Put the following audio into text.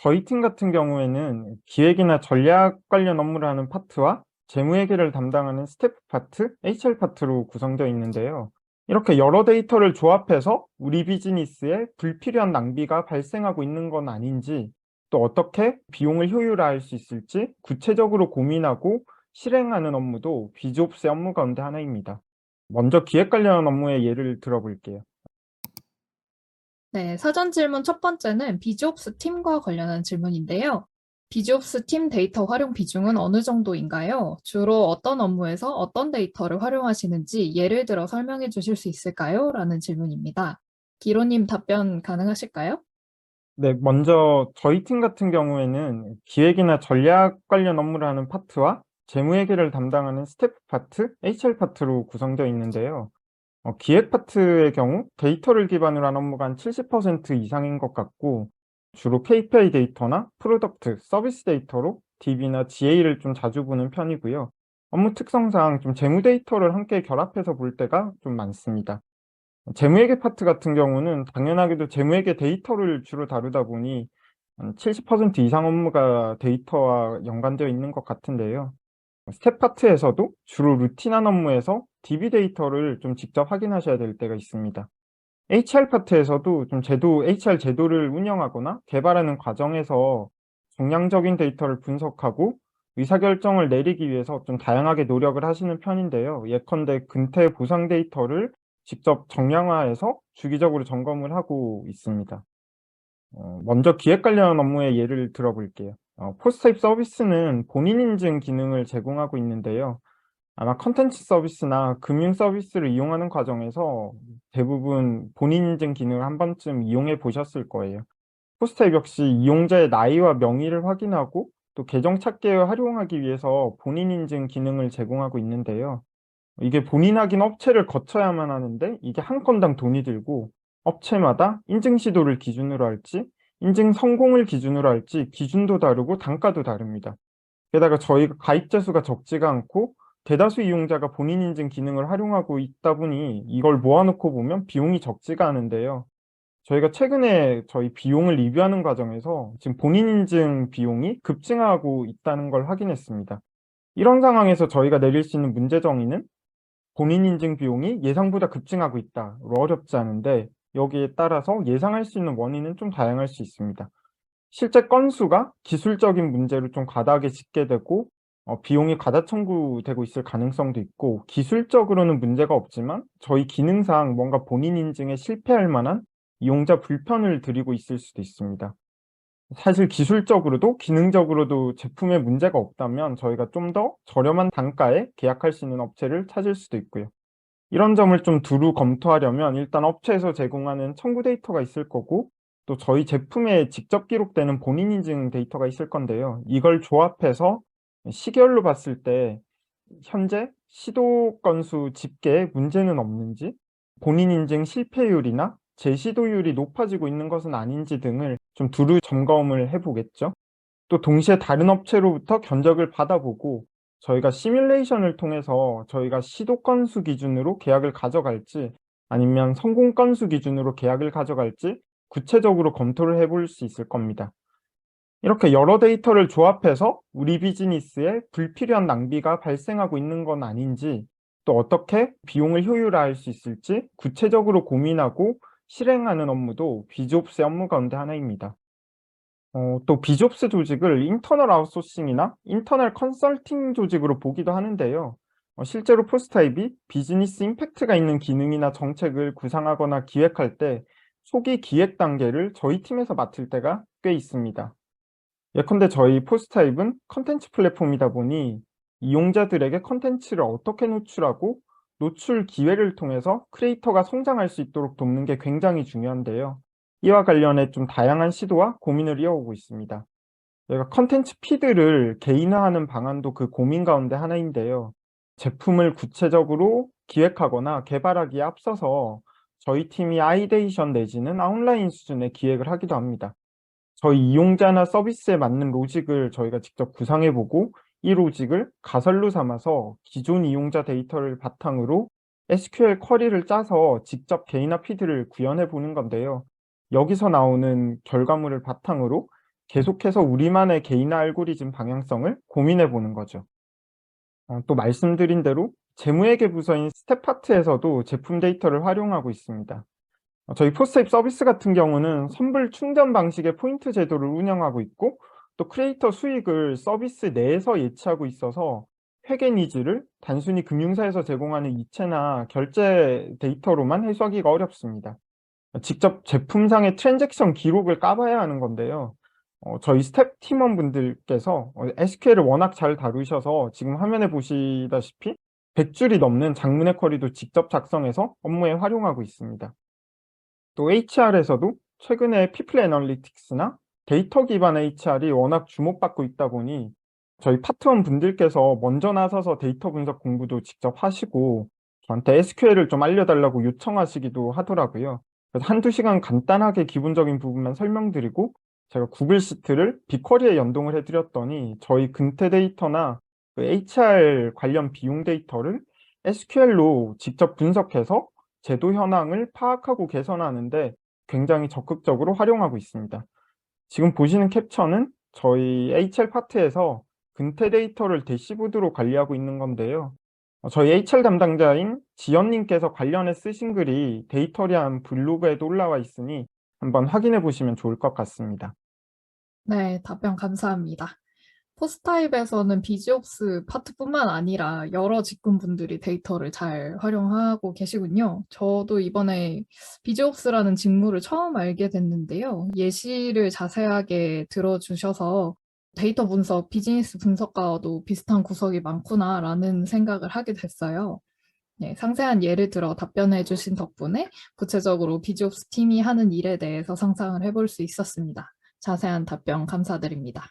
저희 팀 같은 경우에는 기획이나 전략 관련 업무를 하는 파트와 재무회계를 담당하는 스태프 파트, HR 파트로 구성되어 있는데요. 이렇게 여러 데이터를 조합해서 우리 비즈니스에 불필요한 낭비가 발생하고 있는 건 아닌지, 또 어떻게 비용을 효율화할 수 있을지 구체적으로 고민하고 실행하는 업무도 비즈옵스의 업무 가운데 하나입니다. 먼저 기획 관련 업무의 예를 들어볼게요. 네, 사전 질문 첫 번째는 비즈옵스 팀과 관련한 질문인데요. 비즈옵스 팀 데이터 활용 비중은 어느 정도인가요? 주로 어떤 업무에서 어떤 데이터를 활용하시는지 예를 들어 설명해 주실 수 있을까요? 라는 질문입니다. 기로님 답변 가능하실까요? 네, 먼저 저희 팀 같은 경우에는 기획이나 전략 관련 업무를 하는 파트와 재무회계를 담당하는 스태프 파트, HR 파트로 구성되어 있는데요. 기획 파트의 경우 데이터를 기반으로 한 업무가 한 70% 이상인 것 같고, 주로 KPI 데이터나 프로덕트, 서비스 데이터로 DB나 GA를 좀 자주 보는 편이고요. 업무 특성상 좀 재무 데이터를 함께 결합해서 볼 때가 좀 많습니다. 재무회계 파트 같은 경우는 당연하게도 재무회계 데이터를 주로 다루다 보니 한 70% 이상 업무가 데이터와 연관되어 있는 것 같은데요. 스텝 파트에서도 주로 루틴한 업무에서 DB 데이터를 좀 직접 확인하셔야 될 때가 있습니다. HR 파트에서도 좀 HR 제도를 운영하거나 개발하는 과정에서 정량적인 데이터를 분석하고 의사결정을 내리기 위해서 좀 다양하게 노력을 하시는 편인데요. 예컨대 근태 보상 데이터를 직접 정량화해서 주기적으로 점검을 하고 있습니다. 먼저 기획 관련 업무의 예를 들어볼게요. 포스 타입 서비스는 본인 인증 기능을 제공하고 있는데요. 아마 컨텐츠 서비스나 금융 서비스를 이용하는 과정에서 대부분 본인 인증 기능을 한 번쯤 이용해 보셨을 거예요. 포스타입 역시 이용자의 나이와 명의를 확인하고 또 계정 찾기에 활용하기 위해서 본인 인증 기능을 제공하고 있는데요. 이게 본인 확인 업체를 거쳐야만 하는데 이게 한 건당 돈이 들고, 업체마다 인증 시도를 기준으로 할지 인증 성공을 기준으로 할지 기준도 다르고 단가도 다릅니다. 게다가 저희가 가입자 수가 적지가 않고 대다수 이용자가 본인 인증 기능을 활용하고 있다 보니 이걸 모아 놓고 보면 비용이 적지가 않은데요. 저희가 최근에 저희 비용을 리뷰하는 과정에서 지금 본인 인증 비용이 급증하고 있다는 걸 확인했습니다. 이런 상황에서 저희가 내릴 수 있는 문제 정의는 본인 인증 비용이 예상보다 급증하고 있다. 어렵지 않은데, 여기에 따라서 예상할 수 있는 원인은 좀 다양할 수 있습니다. 실제 건수가 기술적인 문제로 좀 과다하게 집계 되고 비용이 과다 청구되고 있을 가능성도 있고, 기술적으로는 문제가 없지만 저희 기능상 뭔가 본인 인증에 실패할 만한 이용자 불편을 드리고 있을 수도 있습니다. 사실 기술적으로도 기능적으로도 제품에 문제가 없다면 저희가 좀 더 저렴한 단가에 계약할 수 있는 업체를 찾을 수도 있고요. 이런 점을 좀 두루 검토하려면 일단 업체에서 제공하는 청구 데이터가 있을 거고, 또 저희 제품에 직접 기록되는 본인 인증 데이터가 있을 건데요. 이걸 조합해서 시계열로 봤을 때 현재 시도 건수 집계에 문제는 없는지, 본인 인증 실패율이나 재시도율이 높아지고 있는 것은 아닌지 등을 좀 두루 점검을 해 보겠죠. 또 동시에 다른 업체로부터 견적을 받아보고 저희가 시뮬레이션을 통해서 저희가 시도 건수 기준으로 계약을 가져갈지 아니면 성공 건수 기준으로 계약을 가져갈지 구체적으로 검토를 해볼 수 있을 겁니다. 이렇게 여러 데이터를 조합해서 우리 비즈니스에 불필요한 낭비가 발생하고 있는 건 아닌지, 또 어떻게 비용을 효율화할 수 있을지 구체적으로 고민하고 실행하는 업무도 비즈옵스의 업무 가운데 하나입니다. 또 비즈옵스 조직을 인터널 아웃소싱이나 인터널 컨설팅 조직으로 보기도 하는데요. 실제로 포스타입이 비즈니스 임팩트가 있는 기능이나 정책을 구상하거나 기획할 때 초기 기획 단계를 저희 팀에서 맡을 때가 꽤 있습니다. 예컨대 저희 포스타입은 컨텐츠 플랫폼이다 보니 이용자들에게 컨텐츠를 어떻게 노출하고 노출 기회를 통해서 크리에이터가 성장할 수 있도록 돕는 게 굉장히 중요한데요. 이와 관련해 좀 다양한 시도와 고민을 이어오고 있습니다. 저희가 컨텐츠 피드를 개인화하는 방안도 그 고민 가운데 하나인데요. 제품을 구체적으로 기획하거나 개발하기에 앞서서 저희 팀이 아이데이션 내지는 아웃라인 수준의 기획을 하기도 합니다. 저희 이용자나 서비스에 맞는 로직을 저희가 직접 구상해 보고 이 로직을 가설로 삼아서 기존 이용자 데이터를 바탕으로 SQL 쿼리를 짜서 직접 개인화 피드를 구현해 보는 건데요. 여기서 나오는 결과물을 바탕으로 계속해서 우리만의 개인 알고리즘 방향성을 고민해 보는 거죠. 또 말씀드린 대로 재무회계 부서인 스텝파트에서도 제품 데이터를 활용하고 있습니다. 저희 포스트잇 서비스 같은 경우는 선불 충전 방식의 포인트 제도를 운영하고 있고, 또 크리에이터 수익을 서비스 내에서 예치하고 있어서 회계 니즈를 단순히 금융사에서 제공하는 이체나 결제 데이터로만 해석하기가 어렵습니다. 직접 제품상의 트랜잭션 기록을 까봐야 하는 건데요. 저희 스텝 팀원분들께서 SQL을 워낙 잘 다루셔서 지금 화면에 보시다시피 100줄이 넘는 장문의 쿼리도 직접 작성해서 업무에 활용하고 있습니다. 또 HR에서도 최근에 피플 애널리틱스나 데이터 기반 HR이 워낙 주목받고 있다 보니 저희 파트원 분들께서 먼저 나서서 데이터 분석 공부도 직접 하시고 저한테 SQL을 좀 알려달라고 요청하시기도 하더라고요. 그래서 한두 시간 간단하게 기본적인 부분만 설명드리고 제가 구글 시트를 빅쿼리에 연동을 해드렸더니 저희 근태 데이터나 그 HR 관련 비용 데이터를 SQL로 직접 분석해서 제도 현황을 파악하고 개선하는 데 굉장히 적극적으로 활용하고 있습니다. 지금 보시는 캡처는 저희 HR 파트에서 근태 데이터를 대시보드로 관리하고 있는 건데요. 저희 HR 담당자인 지연 님께서 관련해 쓰신 글이 데이터리안 블로그에도 올라와 있으니 한번 확인해 보시면 좋을 것 같습니다. 네, 답변 감사합니다. 포스타입에서는 비즈옵스 파트뿐만 아니라 여러 직군분들이 데이터를 잘 활용하고 계시군요. 저도 이번에 비즈옵스라는 직무를 처음 알게 됐는데요. 예시를 자세하게 들어주셔서 데이터 분석, 비즈니스 분석과도 비슷한 구석이 많구나라는 생각을 하게 됐어요. 네, 상세한 예를 들어 답변해 주신 덕분에 구체적으로 비즈옵스 팀이 하는 일에 대해서 상상을 해볼 수 있었습니다. 자세한 답변 감사드립니다.